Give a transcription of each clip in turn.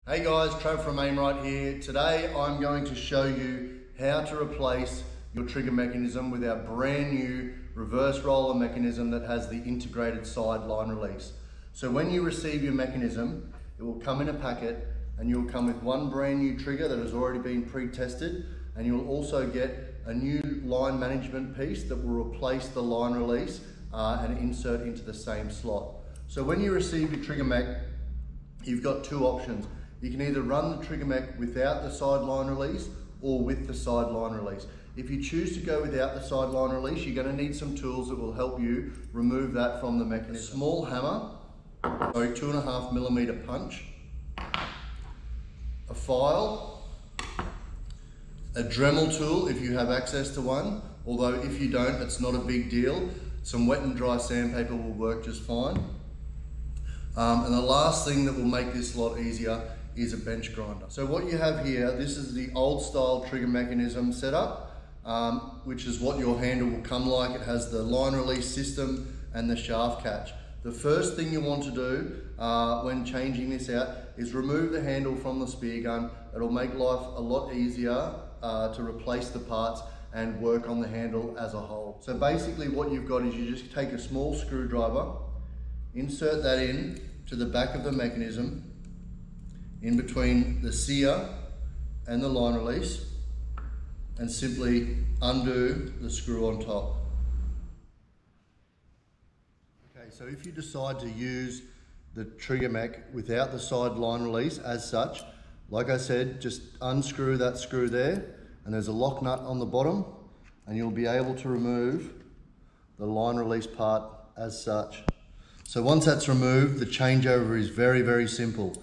Hey guys, Trav from Aimright here. Today I'm going to show you how to replace your trigger mechanism with our brand new reverse roller mechanism that has the integrated side line release. So when you receive your mechanism, it will come in a packet and you'll come with one brand new trigger that has already been pre-tested, and you'll also get a new line management piece that will replace the line release and insert into the same slot. So when you receive your trigger mech, you've got two options. You can either run the trigger mech without the side line release or with the side line release. If you choose to go without the side line release, you're going to need some tools that will help you remove that from the mechanism. A small hammer, so 2.5mm punch, a file, a Dremel tool if you have access to one, although if you don't, it's not a big deal. Some wet and dry sandpaper will work just fine. And the last thing that will make this a lot easier is a bench grinder. So what you have here, this is the old style trigger mechanism setup, which is what your handle will come like. It has the line release system and the shaft catch. The first thing you want to do when changing this out is remove the handle from the spear gun. It'll make life a lot easier to replace the parts and work on the handle as a whole. So basically what you've got is you just take a small screwdriver, insert that in to the back of the mechanism, in between the sear and the line release, and simply undo the screw on top. Okay, so if you decide to use the trigger mech without the side line release as such, like I said, just unscrew that screw there, and there's a lock nut on the bottom, and you'll be able to remove the line release part as such. So once that's removed, the changeover is very, very simple.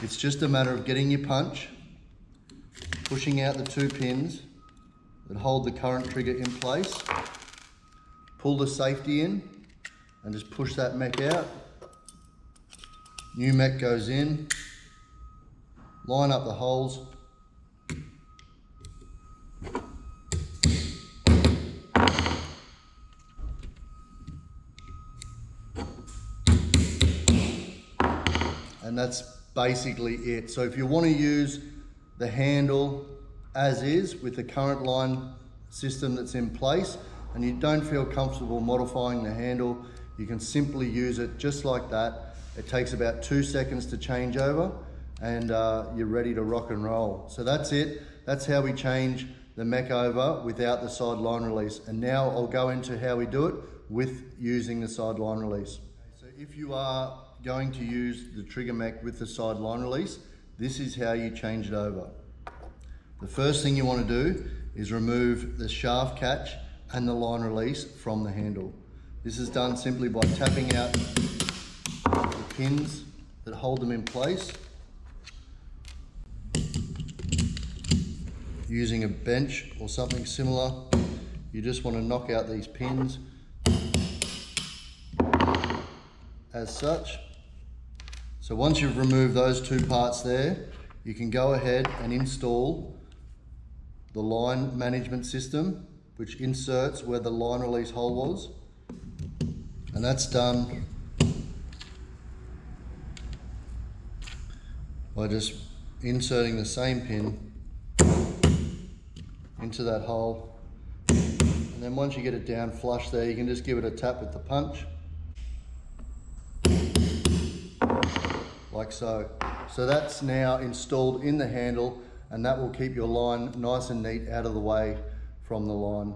It's just a matter of getting your punch, pushing out the two pins that hold the current trigger in place, pull the safety in, and just push that mech out. New mech goes in, line up the holes, and that's basically it. So if you want to use the handle as is with the current line system that's in place and you don't feel comfortable modifying the handle, you can simply use it just like that. It takes about 2 seconds to change over and you're ready to rock and roll. So that's it. That's how we change the mech over without the side line release. And now I'll go into how we do it with using the side line release. So if you are going to use the trigger mech with the side line release, this is how you change it over. The first thing you want to do is remove the shaft catch and the line release from the handle. This is done simply by tapping out the pins that hold them in place, using a bench or something similar. You just want to knock out these pins as such. So once you've removed those two parts there, you can go ahead and install the line management system, which inserts where the line release hole was. And that's done by just inserting the same pin into that hole. And then once you get it down flush there, you can just give it a tap with the punch, like so. So that's now installed in the handle, and that will keep your line nice and neat out of the way from the line.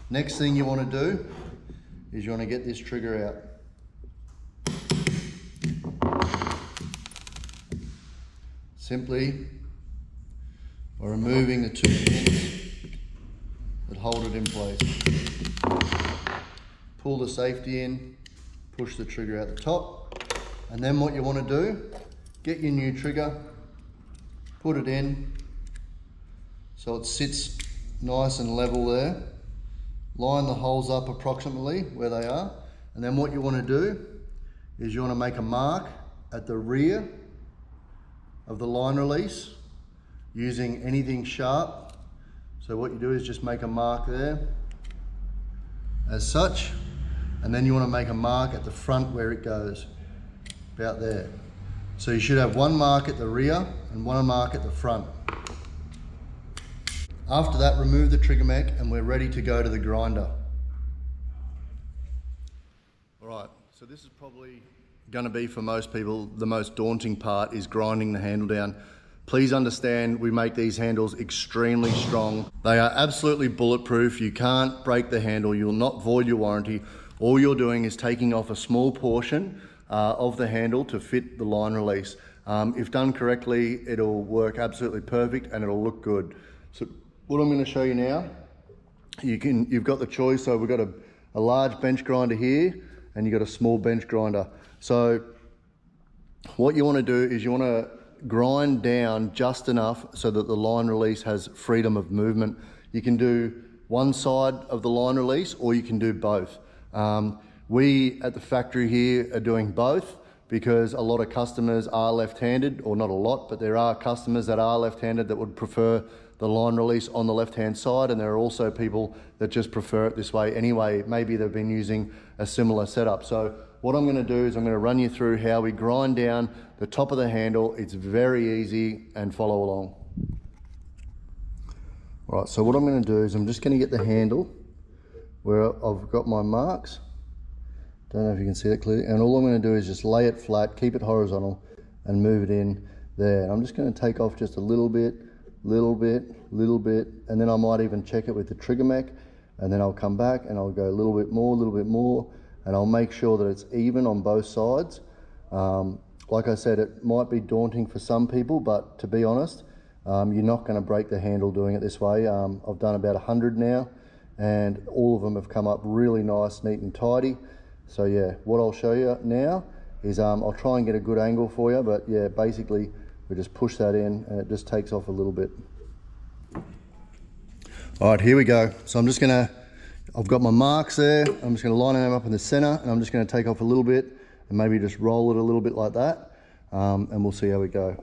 Next thing you want to do is you want to get this trigger out. Simply by removing the two pins that hold it in place. Pull the safety in, push the trigger out the top, and then what you want to do, get your new trigger, put it in so it sits nice and level there, line the holes up approximately where they are, and then what you want to do is you want to make a mark at the rear of the line release using anything sharp. So what you do is just make a mark there as such, and then you want to make a mark at the front where it goes. about there. So you should have one mark at the rear and one mark at the front. After that, remove the trigger mech and we're ready to go to the grinder. All right, so this is probably going to be for most people the most daunting part, is grinding the handle down. Please understand, we make these handles extremely strong. They are absolutely bulletproof. You can't break the handle. You'll not void your warranty. All you're doing is taking off a small portion of the handle to fit the line release. If done correctly, it'll work absolutely perfect and it'll look good. So what I'm going to show you now, you've got the choice. So we've got a large bench grinder here and you've got a small bench grinder. So what you want to do is you want to grind down just enough so that the line release has freedom of movement. You can do one side of the line release or you can do both. We at the factory here are doing both because a lot of customers are left-handed, or not a lot, but there are customers that are left-handed that would prefer the line release on the left-hand side, and there are also people that just prefer it this way anyway. Maybe they've been using a similar setup. So what I'm going to do is I'm going to run you through how we grind down the top of the handle. It's very easy, and follow along. All right, so what I'm going to do is I'm just going to get the handle where I've got my marks. Don't know if you can see that clearly. And all I'm going to do is just lay it flat, keep it horizontal, and move it in there. And I'm just going to take off just a little bit, and then I might even check it with the trigger mech, and then I'll come back and I'll go a little bit more, and I'll make sure that it's even on both sides. Like I said, it might be daunting for some people, but to be honest, you're not going to break the handle doing it this way. I've done about 100 now, and all of them have come up really nice, neat and tidy. So yeah, what I'll show you now is I'll try and get a good angle for you, but yeah, basically we just push that in and it just takes off a little bit. All right, here we go. So I've got my marks there. I'm just gonna line them up in the center, and I'm just gonna take off a little bit and maybe just roll it a little bit like that, and we'll see how we go.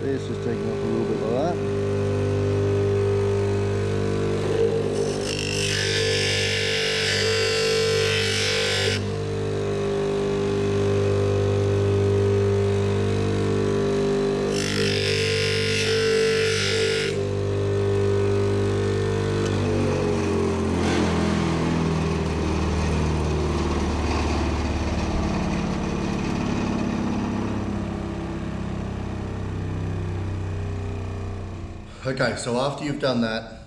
See, it's just taking off a little bit like that. Okay, so after you've done that,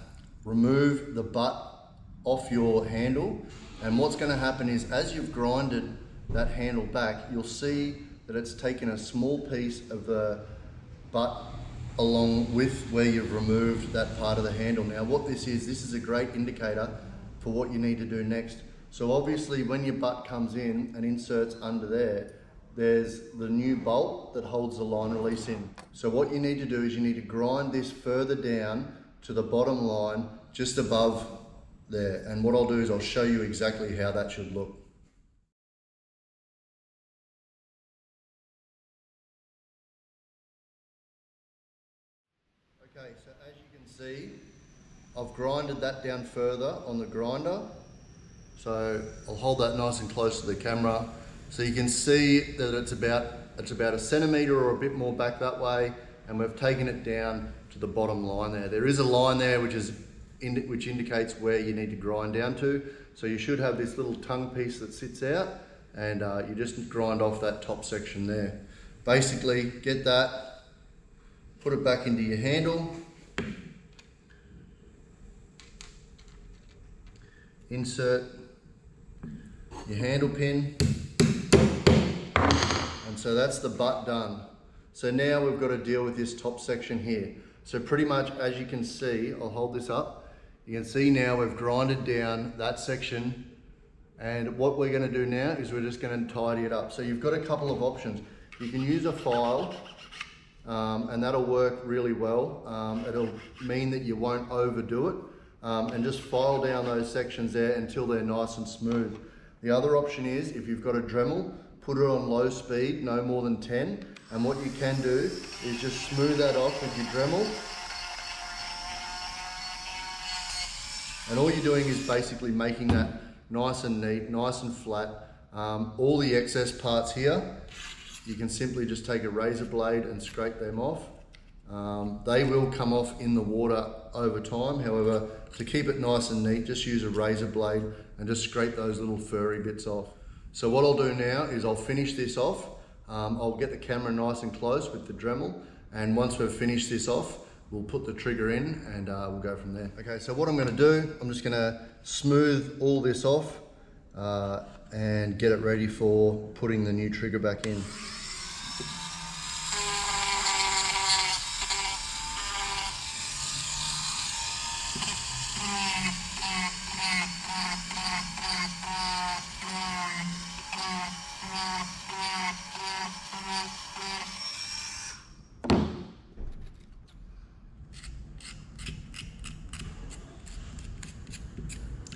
remove the butt off your handle, and what's going to happen is as you've grinded that handle back, you'll see that it's taken a small piece of the butt along with where you've removed that part of the handle. Now what this is a great indicator for what you need to do next. So obviously when your butt comes in and inserts under there, there's the new bolt that holds the line release in. So what you need to do is you need to grind this further down to the bottom line, just above there. And what I'll do is I'll show you exactly how that should look. Okay, so as you can see, I've grinded that down further on the grinder. So I'll hold that nice and close to the camera. So you can see that it's about a centimetre or a bit more back that way, and we've taken it down to the bottom line there. There is a line there which indicates where you need to grind down to. So you should have this little tongue piece that sits out, and you just grind off that top section there. Basically, get that, put it back into your handle, insert your handle pin, and so that's the butt done. So now we've got to deal with this top section here. So pretty much as you can see, I'll hold this up, you can see now we've grinded down that section, and what we're going to do now is we're just going to tidy it up. So you've got a couple of options. You can use a file, and that'll work really well. It'll mean that you won't overdo it. and just file down those sections there until they're nice and smooth. The other option is, if you've got a Dremel, put it on low speed, no more than 10, and what you can do is just smooth that off with your Dremel. And all you're doing is basically making that nice and neat, nice and flat. All the excess parts here, you can simply just take a razor blade and scrape them off. They will come off in the water over time. However, to keep it nice and neat, just use a razor blade and just scrape those little furry bits off. So what I'll do now is I'll finish this off. I'll get the camera nice and close with the Dremel, and once we've finished this off, we'll put the trigger in and we'll go from there. Okay, so what I'm going to do, I'm just going to smooth all this off and get it ready for putting the new trigger back in.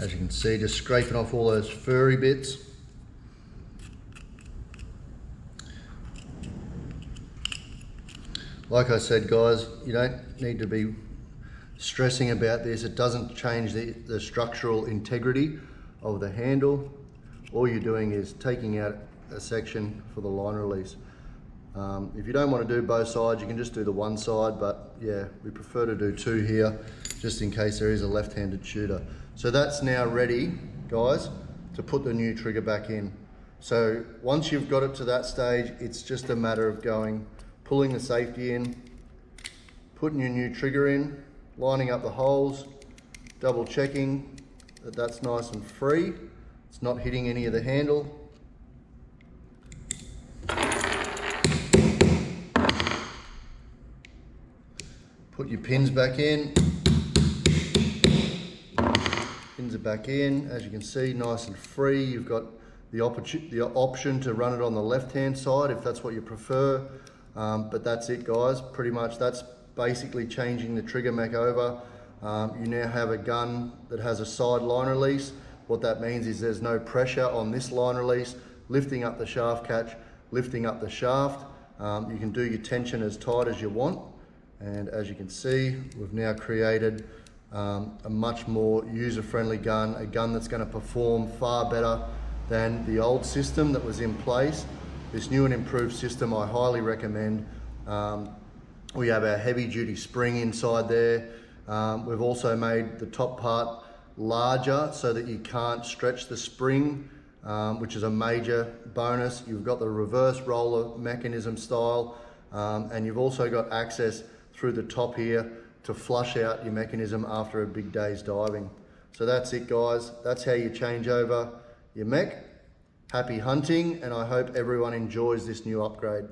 As you can see, just scraping off all those furry bits. Like I said, guys, you don't need to be stressing about this. It doesn't change the structural integrity of the handle. All you're doing is taking out a section for the line release. If you don't want to do both sides, you can just do the one side, but yeah, we prefer to do two here, just in case there is a left-handed shooter. So that's now ready, guys, to put the new trigger back in. So once you've got it to that stage, it's just a matter of pulling the safety in, putting your new trigger in, lining up the holes, double checking that that's nice and free. It's not hitting any of the handle. Put your pins back in. Pins are back in, as you can see, nice and free. You've got the option to run it on the left-hand side if that's what you prefer. But that's it, guys. Pretty much that's basically changing the trigger mech over. You now have a gun that has a side line release. What that means is there's no pressure on this line release, lifting up the shaft catch, lifting up the shaft. You can do your tension as tight as you want. And as you can see, we've now created a much more user-friendly gun, a gun that's going to perform far better than the old system that was in place. This new and improved system I highly recommend. We have our heavy-duty spring inside there. We've also made the top part larger so that you can't stretch the spring, which is a major bonus. You've got the reverse roller mechanism style, and you've also got access through the top here to flush out your mechanism after a big day's diving. So that's it, guys. That's how you change over your mech. Happy hunting, and I hope everyone enjoys this new upgrade.